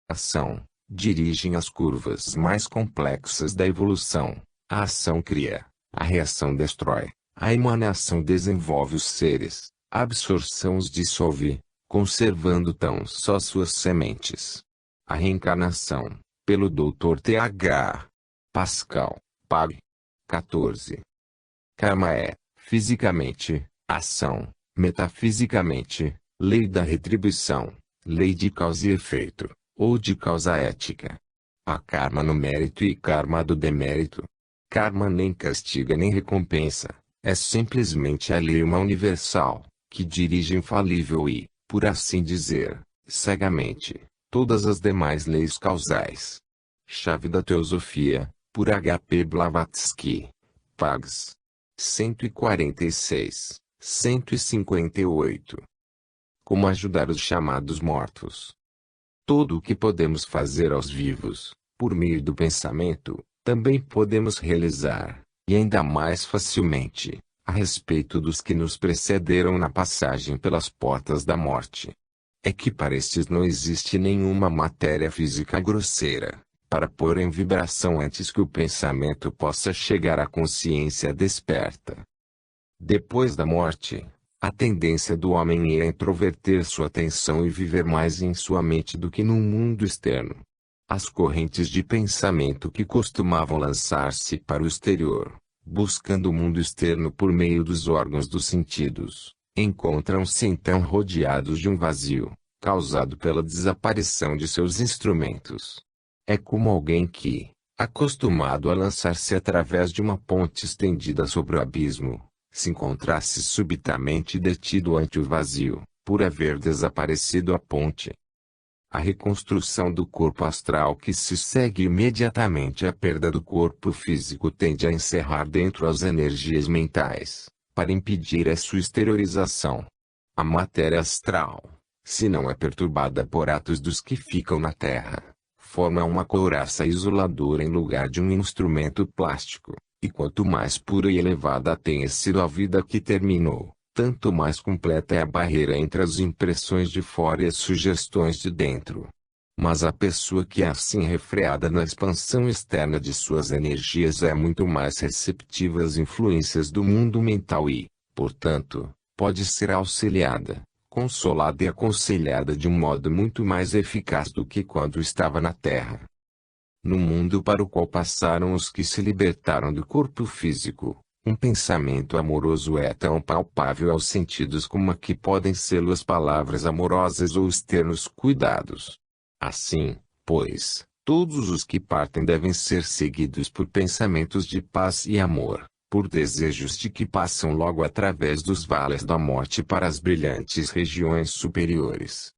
ação, dirigem as curvas mais complexas da evolução. A ação cria, a reação destrói, a emanação desenvolve os seres, a absorção os dissolve, conservando tão só suas sementes. A reencarnação, pelo Dr. T.H. Pascal, Pag. 14. Karma é, fisicamente, ação, metafisicamente, lei da retribuição, lei de causa e efeito, ou de causa ética. Há karma no mérito e karma do demérito. Karma nem castiga nem recompensa, é simplesmente a lei uma universal, que dirige infalível e, por assim dizer, cegamente, todas as demais leis causais. Chave da Teosofia, por H.P. Blavatsky. Pags. 146, 158. Como ajudar os chamados mortos? Tudo o que podemos fazer aos vivos, por meio do pensamento, também podemos realizar, e ainda mais facilmente, a respeito dos que nos precederam na passagem pelas portas da morte. É que para estes não existe nenhuma matéria física grosseira, para pôr em vibração antes que o pensamento possa chegar à consciência desperta. Depois da morte, a tendência do homem é introverter sua atenção e viver mais em sua mente do que no mundo externo. As correntes de pensamento que costumavam lançar-se para o exterior, buscando o mundo externo por meio dos órgãos dos sentidos, encontram-se então rodeados de um vazio, causado pela desaparição de seus instrumentos. É como alguém que, acostumado a lançar-se através de uma ponte estendida sobre o abismo, se encontrasse subitamente detido ante o vazio, por haver desaparecido a ponte. A reconstrução do corpo astral que se segue imediatamente à perda do corpo físico tende a encerrar dentro as energias mentais, para impedir a sua exteriorização. A matéria astral, se não é perturbada por atos dos que ficam na Terra, forma uma couraça isoladora em lugar de um instrumento plástico, e quanto mais pura e elevada tenha sido a vida que terminou, tanto mais completa é a barreira entre as impressões de fora e as sugestões de dentro. Mas a pessoa que é assim refreada na expansão externa de suas energias é muito mais receptiva às influências do mundo mental e, portanto, pode ser auxiliada, consolada e aconselhada de um modo muito mais eficaz do que quando estava na Terra. No mundo para o qual passaram os que se libertaram do corpo físico, um pensamento amoroso é tão palpável aos sentidos como a que podem ser as palavras amorosas ou os ternos cuidados. Assim, pois, todos os que partem devem ser seguidos por pensamentos de paz e amor, por desejos de que passam logo através dos vales da morte para as brilhantes regiões superiores.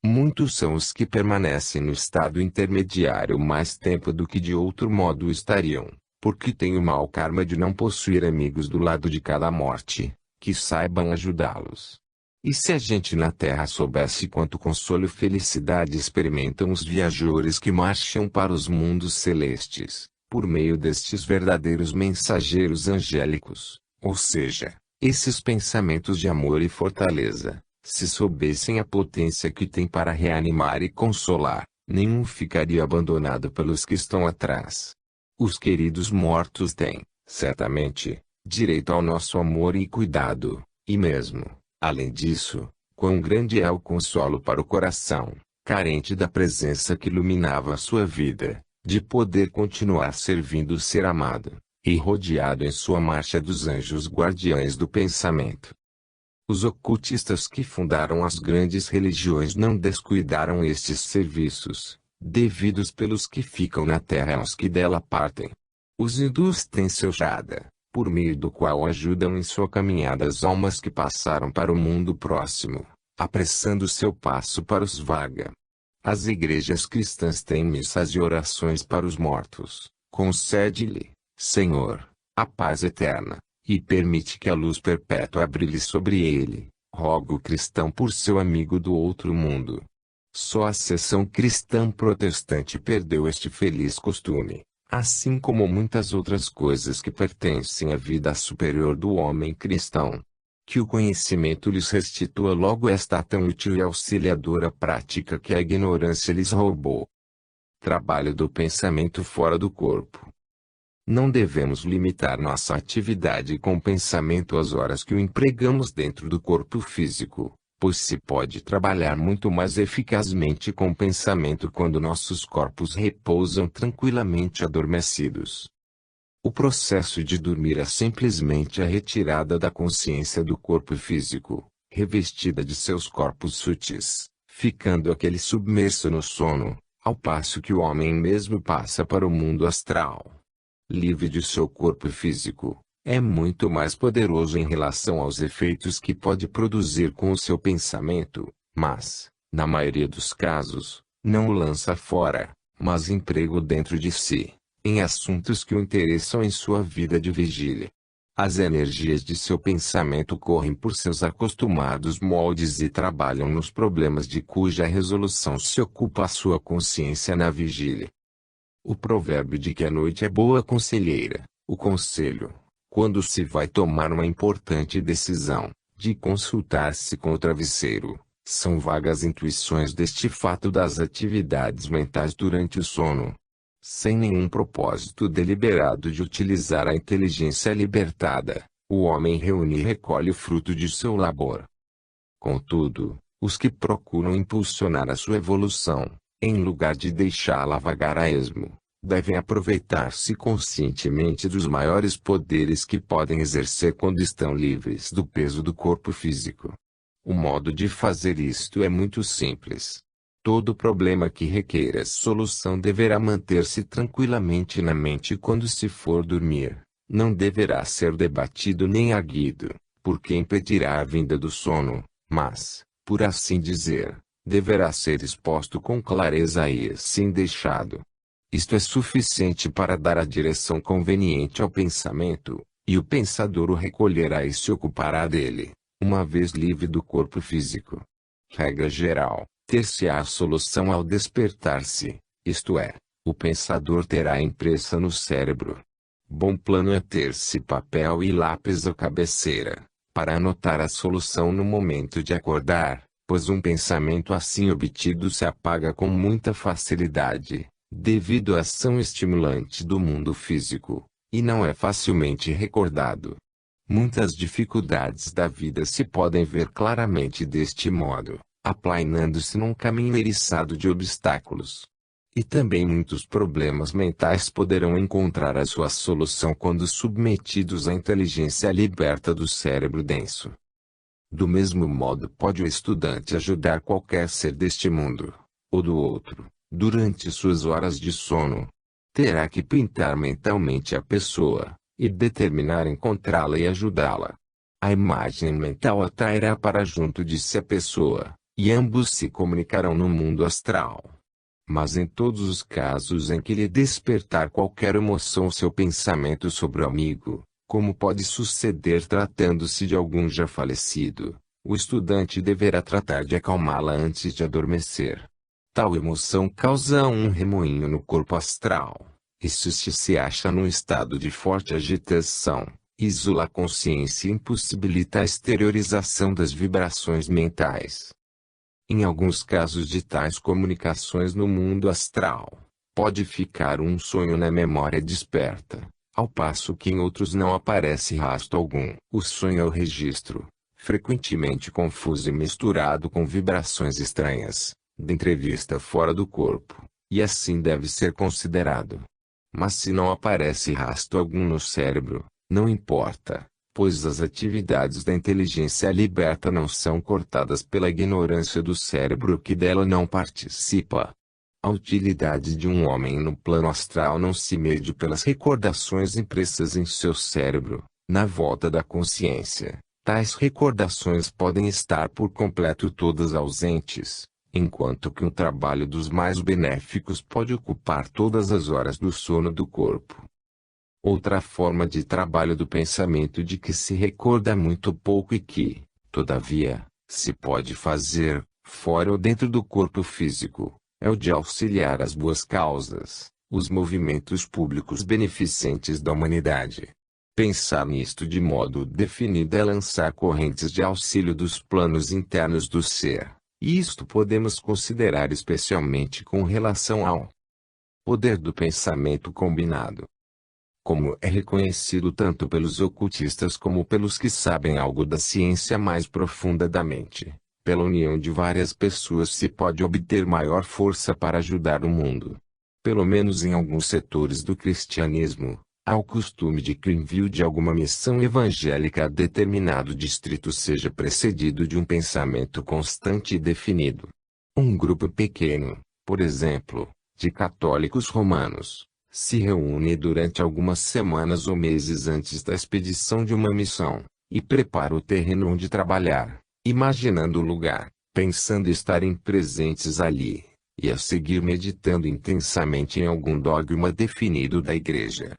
Muitos são os que permanecem no estado intermediário mais tempo do que de outro modo estariam, porque têm o mau karma de não possuir amigos do lado de cada morte, que saibam ajudá-los. E se a gente na Terra soubesse quanto consolo e felicidade experimentam os viajores que marcham para os mundos celestes, por meio destes verdadeiros mensageiros angélicos, ou seja, esses pensamentos de amor e fortaleza, se soubessem a potência que têm para reanimar e consolar, nenhum ficaria abandonado pelos que estão atrás. Os queridos mortos têm, certamente, direito ao nosso amor e cuidado, e mesmo, além disso, quão grande é o consolo para o coração, carente da presença que iluminava a sua vida, de poder continuar servindo o ser amado, e rodeado em sua marcha dos anjos guardiães do pensamento. Os ocultistas que fundaram as grandes religiões não descuidaram estes serviços, devidos pelos que ficam na Terra aos que dela partem. Os hindus têm seu Shraddha, por meio do qual ajudam em sua caminhada as almas que passaram para o mundo próximo, apressando seu passo para os Varga. As igrejas cristãs têm missas e orações para os mortos. Concede-lhe, Senhor, a paz eterna, e permite que a luz perpétua brilhe sobre ele, roga o cristão por seu amigo do outro mundo. Só a seção cristã protestante perdeu este feliz costume, assim como muitas outras coisas que pertencem à vida superior do homem cristão. Que o conhecimento lhes restitua logo esta tão útil e auxiliadora prática que a ignorância lhes roubou. Trabalho do pensamento fora do corpo. Não devemos limitar nossa atividade com pensamento às horas que o empregamos dentro do corpo físico, pois se pode trabalhar muito mais eficazmente com pensamento quando nossos corpos repousam tranquilamente adormecidos. O processo de dormir é simplesmente a retirada da consciência do corpo físico, revestida de seus corpos sutis, ficando aquele submerso no sono, ao passo que o homem mesmo passa para o mundo astral. Livre de seu corpo físico, é muito mais poderoso em relação aos efeitos que pode produzir com o seu pensamento, mas, na maioria dos casos, não o lança fora, mas emprega dentro de si, em assuntos que o interessam em sua vida de vigília. As energias de seu pensamento correm por seus acostumados moldes e trabalham nos problemas de cuja resolução se ocupa a sua consciência na vigília. O provérbio de que a noite é boa conselheira, o conselho, quando se vai tomar uma importante decisão, de consultar-se com o travesseiro, são vagas intuições deste fato das atividades mentais durante o sono. Sem nenhum propósito deliberado de utilizar a inteligência libertada, o homem reúne e recolhe o fruto de seu labor. Contudo, os que procuram impulsionar a sua evolução, em lugar de deixá-la vagar a esmo, devem aproveitar-se conscientemente dos maiores poderes que podem exercer quando estão livres do peso do corpo físico. O modo de fazer isto é muito simples. Todo problema que requeira solução deverá manter-se tranquilamente na mente quando se for dormir. Não deverá ser debatido nem arguido, porque impedirá a vinda do sono, mas, por assim dizer, deverá ser exposto com clareza e assim deixado. Isto é suficiente para dar a direção conveniente ao pensamento, e o pensador o recolherá e se ocupará dele, uma vez livre do corpo físico. Regra geral, ter-se-á a solução ao despertar-se, isto é, o pensador terá impressa no cérebro. Bom plano é ter-se papel e lápis à cabeceira, para anotar a solução no momento de acordar, pois um pensamento assim obtido se apaga com muita facilidade, devido à ação estimulante do mundo físico, e não é facilmente recordado. Muitas dificuldades da vida se podem ver claramente deste modo, aplainando-se num caminho eriçado de obstáculos. E também muitos problemas mentais poderão encontrar a sua solução quando submetidos à inteligência liberta do cérebro denso. Do mesmo modo pode o estudante ajudar qualquer ser deste mundo, ou do outro, durante suas horas de sono. Terá que pintar mentalmente a pessoa, e determinar encontrá-la e ajudá-la. A imagem mental atrairá para junto de si a pessoa, e ambos se comunicarão no mundo astral. Mas em todos os casos em que lhe despertar qualquer emoção seu pensamento sobre o amigo, como pode suceder tratando-se de algum já falecido, o estudante deverá tratar de acalmá-la antes de adormecer. Tal emoção causa um remoinho no corpo astral. Isso se acha num estado de forte agitação, isola a consciência e impossibilita a exteriorização das vibrações mentais. Em alguns casos de tais comunicações no mundo astral, pode ficar um sonho na memória desperta, ao passo que em outros não aparece rastro algum. O sonho é o registro, frequentemente confuso e misturado com vibrações estranhas, de entrevista fora do corpo, e assim deve ser considerado. Mas se não aparece rastro algum no cérebro, não importa, pois as atividades da inteligência liberta não são cortadas pela ignorância do cérebro que dela não participa. A utilidade de um homem no plano astral não se mede pelas recordações impressas em seu cérebro, na volta da consciência. Tais recordações podem estar por completo todas ausentes, enquanto que um trabalho dos mais benéficos pode ocupar todas as horas do sono do corpo. Outra forma de trabalho do pensamento de que se recorda muito pouco e que, todavia, se pode fazer, fora ou dentro do corpo físico, é o de auxiliar as boas causas, os movimentos públicos beneficentes da humanidade. Pensar nisto de modo definido é lançar correntes de auxílio dos planos internos do ser, e isto podemos considerar especialmente com relação ao poder do pensamento combinado. Como é reconhecido tanto pelos ocultistas como pelos que sabem algo da ciência mais profunda da mente, pela união de várias pessoas se pode obter maior força para ajudar o mundo. Pelo menos em alguns setores do cristianismo, há o costume de que o envio de alguma missão evangélica a determinado distrito seja precedido de um pensamento constante e definido. Um grupo pequeno, por exemplo, de católicos romanos, se reúne durante algumas semanas ou meses antes da expedição de uma missão, e prepara o terreno onde trabalhar, imaginando o lugar, pensando estarem presentes ali, e a seguir meditando intensamente em algum dogma definido da igreja.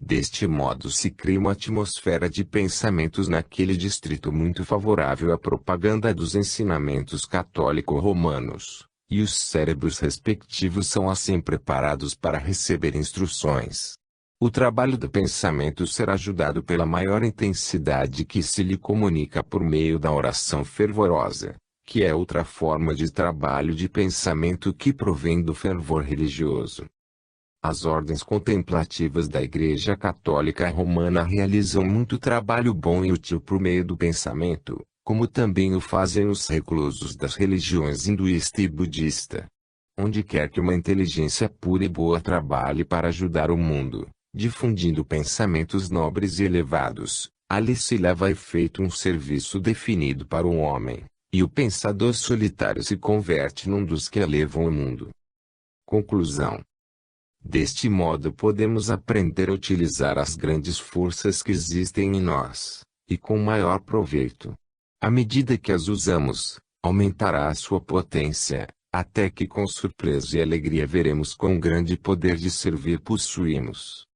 Deste modo se cria uma atmosfera de pensamentos naquele distrito muito favorável à propaganda dos ensinamentos católico-romanos, e os cérebros respectivos são assim preparados para receber instruções. O trabalho do pensamento será ajudado pela maior intensidade que se lhe comunica por meio da oração fervorosa, que é outra forma de trabalho de pensamento que provém do fervor religioso. As ordens contemplativas da Igreja Católica Romana realizam muito trabalho bom e útil por meio do pensamento, como também o fazem os reclusos das religiões hinduísta e budista. Onde quer que uma inteligência pura e boa trabalhe para ajudar o mundo, difundindo pensamentos nobres e elevados, ali se leva a efeito um serviço definido para o homem, e o pensador solitário se converte num dos que elevam o mundo. Conclusão. Deste modo podemos aprender a utilizar as grandes forças que existem em nós, e com maior proveito. À medida que as usamos, aumentará a sua potência, até que com surpresa e alegria veremos quão grande poder de servir possuímos.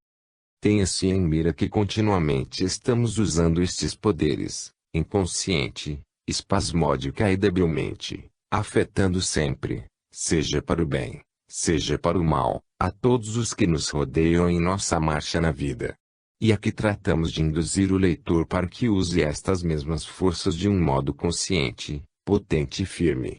Tenha-se em mira que continuamente estamos usando estes poderes, inconsciente, espasmódica e debilmente, afetando sempre, seja para o bem, seja para o mal, a todos os que nos rodeiam em nossa marcha na vida. E aqui tratamos de induzir o leitor para que use estas mesmas forças de um modo consciente, potente e firme.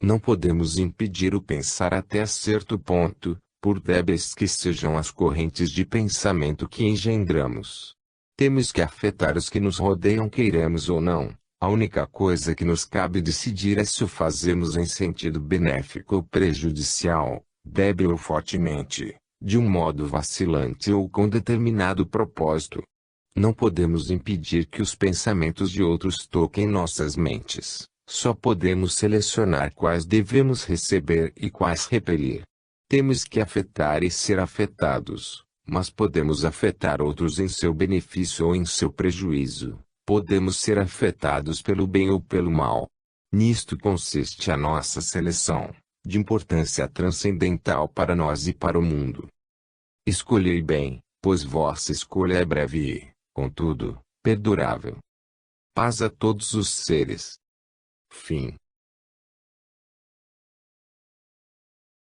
Não podemos impedir o pensar até certo ponto, por débeis que sejam as correntes de pensamento que engendramos. Temos que afetar os que nos rodeiam queiramos ou não. A única coisa que nos cabe decidir é se o fazemos em sentido benéfico ou prejudicial, débil ou fortemente, de um modo vacilante ou com determinado propósito. Não podemos impedir que os pensamentos de outros toquem nossas mentes, só podemos selecionar quais devemos receber e quais repelir. Temos que afetar e ser afetados, mas podemos afetar outros em seu benefício ou em seu prejuízo. Podemos ser afetados pelo bem ou pelo mal. Nisto consiste a nossa seleção, de importância transcendental para nós e para o mundo. Escolhei bem, pois vossa escolha é breve e, contudo, perdurável. Paz a todos os seres. Fim.